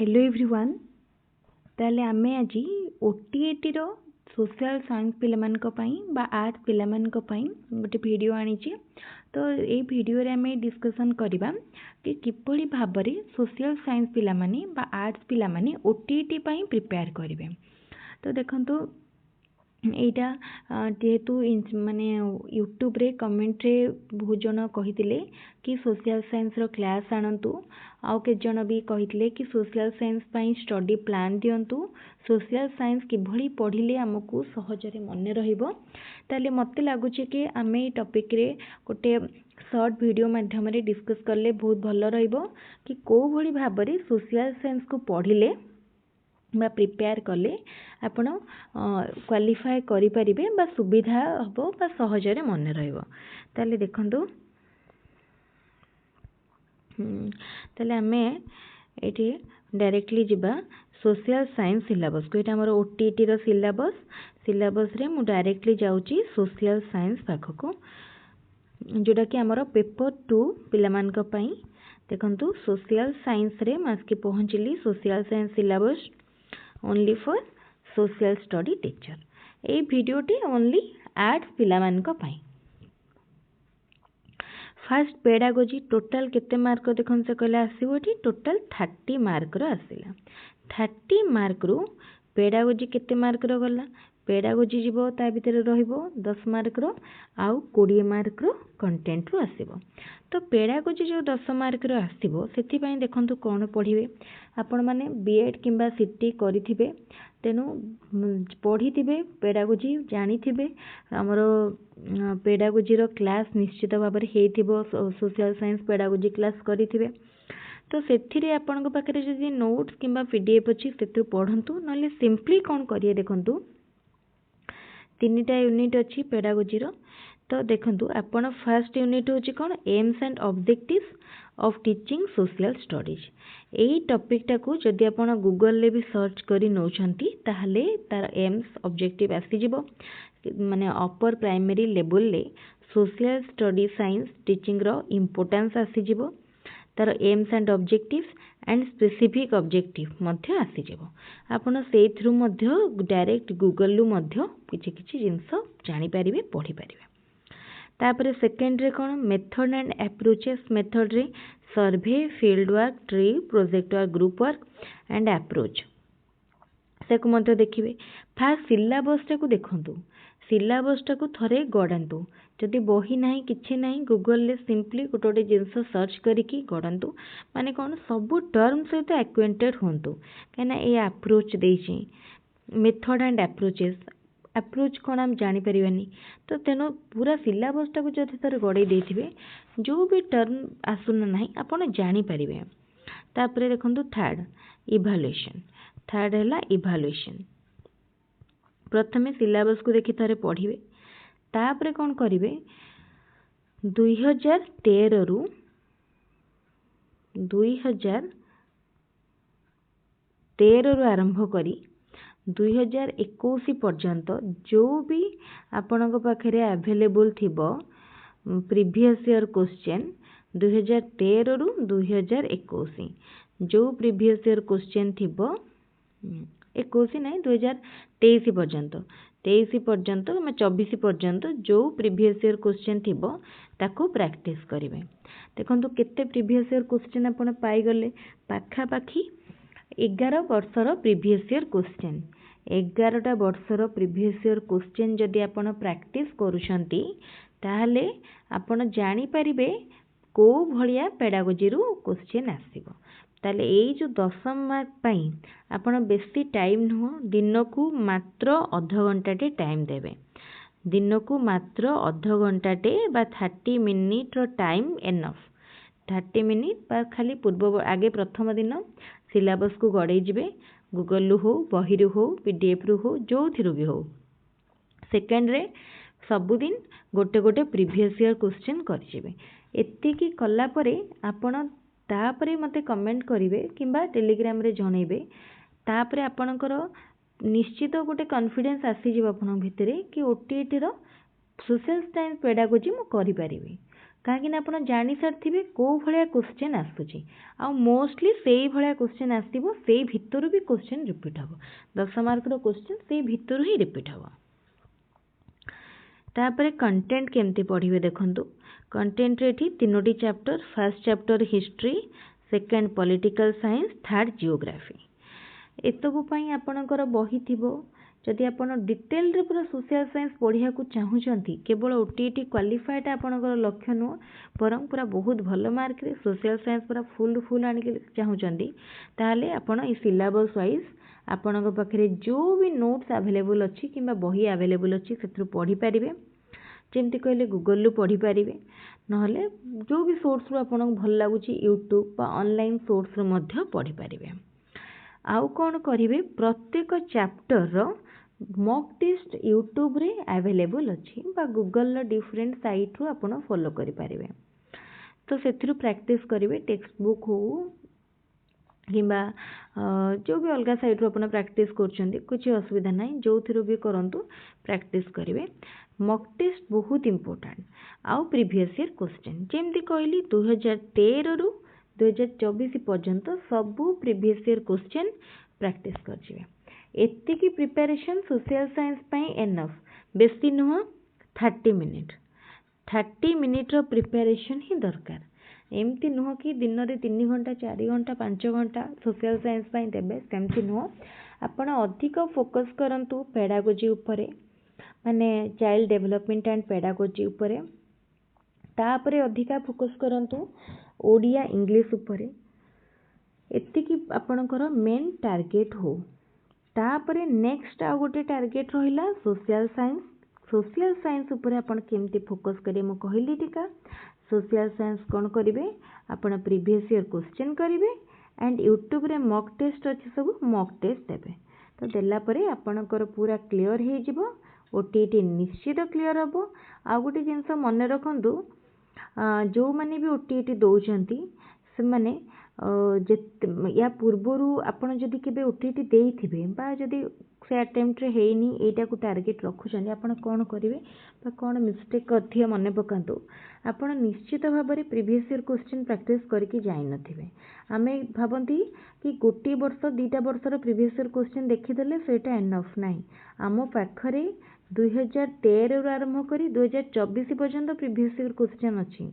Hello everyone ताले आमे आज ओटीईटी रो सोशल साइंस पिलामानक पई बा आर्ट पिलामानक पई गोटे वीडियो आनीची। तो ये वीडियो रे आमे डिस्कशन करबा कि किपरि भाबरे सोशल साइंस पिलामाने बा आर्ट्स पिलामाने ओटीईटी पई प्रिपेयर करिवे। तो देखंतु एटा जेहेतु माने यूट्यूब रे कमेंट रे बहुत जन कहितिले कि सोशल साइंस रो क्लास आणंतु आउ के जन भी कहितिले कि सोशल साइंस पई स्टडी प्लान दियंतु सोशल साइंस किभଳି पढ़िले हमकु सहजरे मन रहिबो। ताले मते लागुचे कि आमे टॉपिक रे गोटे शॉर्ट वीडियो माध्यम रे डिस्कस करले बहुत भलो रहिबो कि को भଳି भाबरे सोशल साइंस को पढ़िले बा प्रिपेयर कले आपण क्वालिफाई करि परिबे बा सुविधा हबो बा सहजरे मन रहिबो। ताले देखंतु ताले आमे एठी डायरेक्टली जिबा सोशल साइंस सिलेबस को। एटा हमर ओटीईटी रो सिलेबस रे मु डायरेक्टली जाउची सोशल साइंस पाखको जोटा कि हमर पेपर 2 पिलामान को पई। देखंतु सोशल साइंस रे मास्के पहुंचली social science syllabus only for social study teacher. ए वीडियोटी ओनली आर्ट्स पिलामान को पई। फर्स्ट पेडागोजी टोटल केते मार्क देखन से कहले आसीबोटी टोटल 30 मार्क रो आसीला। 30 मार्क रो पेडागोजी केते मार्क रो गला पेडागोजी जीवो ता भीतर रहिबो 10 मार्क रो आउ 20 मार्क रो कंटेंट रो आसीबो। तो पेडागोजी जो 10 मार्क रो आसीबो सेति पई देखंतु कोन पढिबे आपण माने बीएड किंबा सीटी करिथिबे तेनु पढ़िथिबे पेडागोजी जानिथिबे हमरो पेडागोजी रो क्लास निश्चित भाबरे हेथिबो सोशल साइंस पेडागोजी क्लास करिथिबे। तो सेथिरे आपनको पाखरे जदि नोट्स किंबा पीडीएफ अछि सेतु पढंतु नले सिंपली कोन करिए देखंतु तीनटा यूनिट अछि पेडागोजी रो। तो देखंतु आपण फर्स्ट यूनिट होची कोन aims and objectives of teaching social studies. एई टॉपिक टाकू जदि आपण गूगल ले भी सर्च करी नौछंती ताहले तार एम्स ऑब्जेक्टिव आसी जिवो माने अपर प्राइमरी लेवल ले सोशल स्टडी साइंस टीचिंग रो इंपोर्टेंस आसी जिवो तार aims and objectives and specific objective मध्य आसी जिवो। आपण से थ्रू मध्य डायरेक्ट गूगल लु मध्य किछि किछि जिंस जानि परिबे पढि परिबे। तापर सेकेंड रे कोन मेथड एंड अप्रोचेस मेथड रे सर्वे फील्ड वर्क ट्री project work group work and approach से को मध्य देखिबे। फास्ट सिलेबस टा को देखंतु सिलेबस टा को थरे गडंतु जदि बही नाही किछि नाही गूगल ले सिंपली गोटे जिंस सर्च करिकी गडंतु माने कोन सब टर्म सहित एक्वेंटेड होंतु कहना ए अप्रोच देछि मेथड एंड अप्रोच कोन हम जानि परिबानी। तो तेनो पूरा सिलेबस टा को जदि थरे गडै देथिबे जो भी टर्म आसुन नाही आपण जानि परिबे। तापरे देखंतु थर्ड हैला इवैल्यूएशन प्रथमे सिलेबस को देखि थरे पढिबे तापरे कोन करिवे 2013 रु आरंभ करी 2021 पर्यंत जो भी आपनको पाखरे अवेलेबल थिबो प्रीवियस ईयर क्वेश्चन 2013 रु 2021 जो प्रीवियस ईयर क्वेश्चन थिबो 21 नहीं 2023 पर्यंत 23 पर्यंत मैं 24 पर्यंत जो प्रीवियस ईयर क्वेश्चन थिबो ताको प्रैक्टिस करिवे। देखंतु केते प्रीवियस ईयर क्वेश्चन आपण पाई गले पाखा पाखी 11 वर्षर प्रीवियस ईयर क्वेश्चन 11टा वर्षर प्रीवियस ईयर क्वेश्चन जदि आपण प्रैक्टिस करूछंती ताहले आपण जानि परिबे को भलिया पेडागोजी रो क्वेश्चन आसीबो। ताले एई जो 10 मार्क पई आपण बेसी टाइम नो दिन को मात्र आधा घंटाटे टाइम देबे दिन को मात्र आधा घंटाटे बा 30 मिनिट रो टाइम एनफ 30 मिनिट पर खाली पूर्व आगे प्रथम दिन सिलेबस को गड़े जिबे गूगल लु हो बही रु हो पीडीएफ रु हो जो थिरु भी हो। सेकेंड रे सब दिन गोटे गोटे प्रीवियस ईयर क्वेश्चन कर जिबे। एतिकी कला परे आपण तापरे मते कमेंट करिवे किंबा टेलीग्राम रे जणैबे तापरे आपणकर निश्चित गोटे कॉन्फिडेंस आसी जिवो आपण भितरे कि ओटीईटी रो सोशल साइंस पेडागोजी मु करि परिबे कहीं आप जानी सारी कौ भाया क्वेश्चन आसूची आ मोस्टली से भाया क्वेश्चन आसो से भितर भी क्वेश्चन रिपीट हम 10 मार्क क्वेश्चन से भितर ही रिपीट हम तापर कंटेंट केमती पढ़िए देखंतु कंटेंट रे तीनोटी chapter first chapter history second political science third geography एतबु पई आपणकर बही थिबो जदि आपण डिटेल रे पूरा सोशल साइंस पढ़िया को चाहूचंती केवल ओटीटी क्वालिफाइड आपणकर लक्ष्य नु परम पूरा बहुत भल मार्क रे सोशल साइंस पूरा फुल आनी के चाहूचंती ताले आपण ई सिलेबस वाइज आपणक पाखरे जो भी नोट्स अवेलेबल अच्छी किंबा बही अवेलेबल अच्छी से पढ़ी पारिबे जेमती कहले गूगल रु पढ़ी पारिबे नहले जो भी सोर्स रु आपन भल लागुची यूट्यूब बा ऑनलाइन सोर्स रु मध्य पढ़ी पारिबे आउ कौन करिवे प्रत्येक चैप्टर रो मॉक टेस्ट यूट्यूब रे अवेलेबल अच्छी बा गूगल रो डिफरेंट साइट रु आपन फॉलो करि पारिबे तो सेथिरु प्रैक्टिस करिवे टेक्स्ट बुक हो किंबा जो भी अलग साइड रो अपना प्रैक्टिस करछंती कुछ असुविधा नहीं जो थिरो भी करंतु प्रैक्टिस करिवे मॉक टेस्ट बहुत इंपोर्टेंट आउ प्रीवियस ईयर क्वेश्चन जेमती कहली 2013 रु 2024 पर्यंत सबु प्रीवियस ईयर क्वेश्चन प्रैक्टिस करछिवे एत्ते की प्रिपरेशन सोशल साइंस पई एनफ बेसी नुह 30 मिनिट रो प्रिपरेशन ही दरकार एमती नुह कि दिन में 3 घंटा 4 घंटा 5 घंटा सोशल साइंस पई देबे सेमती नुह आपण अधिक फोकस करंतु पेडागोजी उपरे माने चाइल्ड डेवलपमेंट एंड पेडागोजी उपरे तापरे अधिका फोकस करंतु ओडिया इंग्लिश उपरे एति कि आपणकर मेन टार्गेट हो तापरे नेक्स्ट आ गोटे टार्गेट रहिला सोशल साइंस उपरे आपण केमती फोकस करिए मो कहली टिका सोशल साइंस कौन करेंगे आपण प्रीवियस ईयर क्वेश्चन करेंगे एंड यूट्यूब रे मॉक टेस्ट अच्छे सब मॉक टेस्ट देवे तो देला परे आपणकर पूरा क्लियर हो जिवो ओटीटी निश्चित क्लियर हम आ गोटे जिनस मन रखु जो माने भी ओटीटी दौरान से माने या पूर्वर आपड़ जदि केबे ओटीटी देइथिबे बा जदि से अटेम्प्ट रे हेनी एटा को टार्गेट रखुछन आपण कोन करिवे बा कोन मिस्टेक करथिए मने पकांतु आपण निश्चित भाव में प्रीवियस ईयर क्वेश्चन प्रैक्टिस करके जाई नथिबे आमे भाबंती कि गोटे वर्ष 2टा वर्षर प्रीवियस ईयर क्वेश्चन देखिदेले सेटा एनफ नाही आमो पाखरे 2013 रु आरंभ करी 2024 पर्यंत प्रीवियस ईयर क्वेश्चन अछि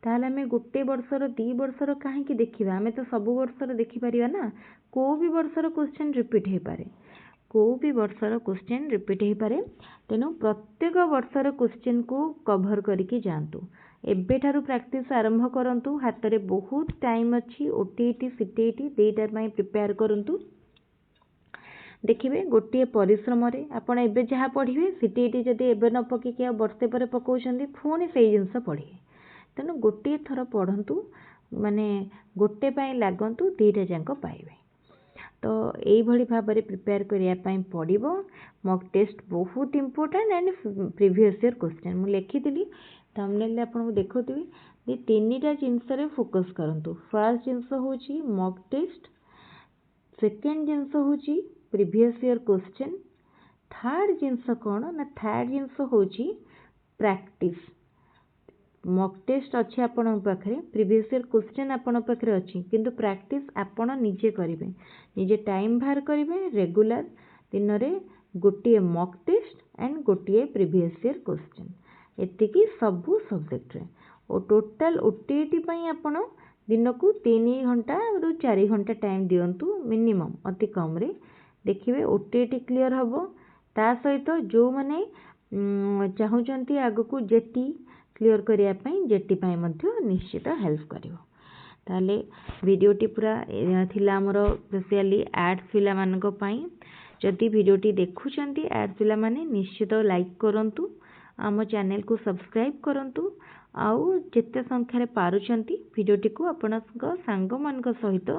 ताहले आमे गोटे वर्षर 2 वर्षर काहे कि देखिबा आमे तो सब वर्षर देखि परिबा ना को भी वर्षर क्वेश्चन रिपीट हे पारे को भी वर्षर क्वेश्चन रिपीट हो पारे तेणु प्रत्येक वर्षर क्वेश्चन को कवर करके जातु एबेठारु प्रैक्टिस आरंभ करंतु हाथ में बहुत टाइम अच्छी ओटीटी सीटीटी दुईटा प्रिपेयर करंतु देखिए गोटे परिश्रम आपड़ एबे जहाँ पढ़िए सीटीटी जदि एबे न पकईकि वर्षे पर पकाउछंती पुणी से जिनस पढ़िए तेणु गोटे थर पढ़ंतु माने गोटे पाई लागंतु दुईटा जाक पाइबे तो यही भाव में प्रिपेयर करने पड़ो मॉक टेस्ट बहुत important and previous year question मुझे लिखी थंबनेल आपको देखुवी 3टा जिनस फोकस करंतु फर्स्ट जिनस होची मॉक टेस्ट सेकेंड जिनस होची प्रीवियस ईयर क्वेश्चन थर्ड जिनस कौन ना थर्ड जिनस होची प्रैक्टिस मॉक टेस्ट अच्छे आपण पाखे प्रीवियस ईयर क्वेश्चन आपण पाखे अच्छी किंतु प्रैक्टिस आपण निजे करेंगे निजे टाइम बाहर करेंगे रेगुलर दिन में गोटे मॉक टेस्ट एंड गोटे प्रीवियस ईयर क्वेश्चन एतिकी सबू सब्जेक्ट रे और टोटाल ओटीटी पई आपण दिन को 3 घंटा रु 4 घंटा टाइम दियंतु मिनिमम अति कम रे देखिए ओटीटी क्लियर हम ता सहित जो माने चाहूचंती आगु को जेटी क्लियर करिया पई जेटी पई मध्य निश्चित हेल्प करिवो ताले वीडियोटी पूरा थिला हमर स्पेशली आर्ट्स पिला मानको पई जदि वीडियोटी देखुचंती आर्ट्स पिला माने निश्चित लाइक करंतु आम चैनल को सब्सक्राइब करंतु आउ जेते संख्या रे पारुचंती वीडियोटी को आपनक सांग मानक सहित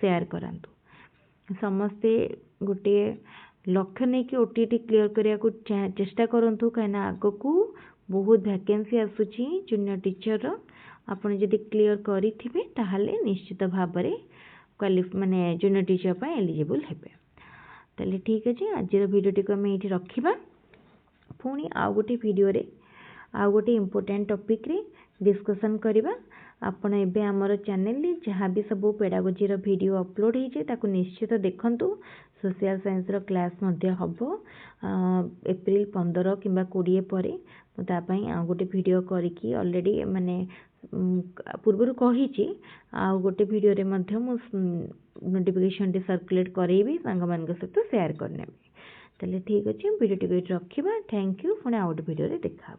शेयर करंतु समस्ते गोटे लक्ष्य नहीं कि ओटीटी क्लियर करिया को चेष्टा करंतु काइना आगो को बहुत वैकेंसी आसुची जूनियर टीचर आपन जदि क्लियर करिथिबे ताहाले निश्चित भाव में क्वालिफाई माने जूनियर टीचर पय एलिजिबल हेबे ताले ठीक अछि आज वीडियोटी को हम एठी रखिबा पुणी आउ गोटे वीडियो रे आउ गोटे इम्पोर्टेंट टॉपिक रे डिस्कसन करवा। आपण एबे हमर चैनल रे जहाँ भी सब पेडागोजी रो वीडियो अपलोड होइछे ताकू निश्चित देखंतु। सोशल साइंस रो क्लास मध्ये हबो एप्रिल 15 किंबा 20 परे मु ता पई आ गोटे वीडियो करिकी ऑलरेडी माने पूर्वरु कहिछि आ गोटे वीडियो रे मध्ये मु नोटिफिकेशन टी सर्कुलेट करेबी संग मान के सहित शेयर करनेबी। तले ठीक अछि वीडियो टी रखिबा। Thank you. पुणे आउट वीडियो रे देखा।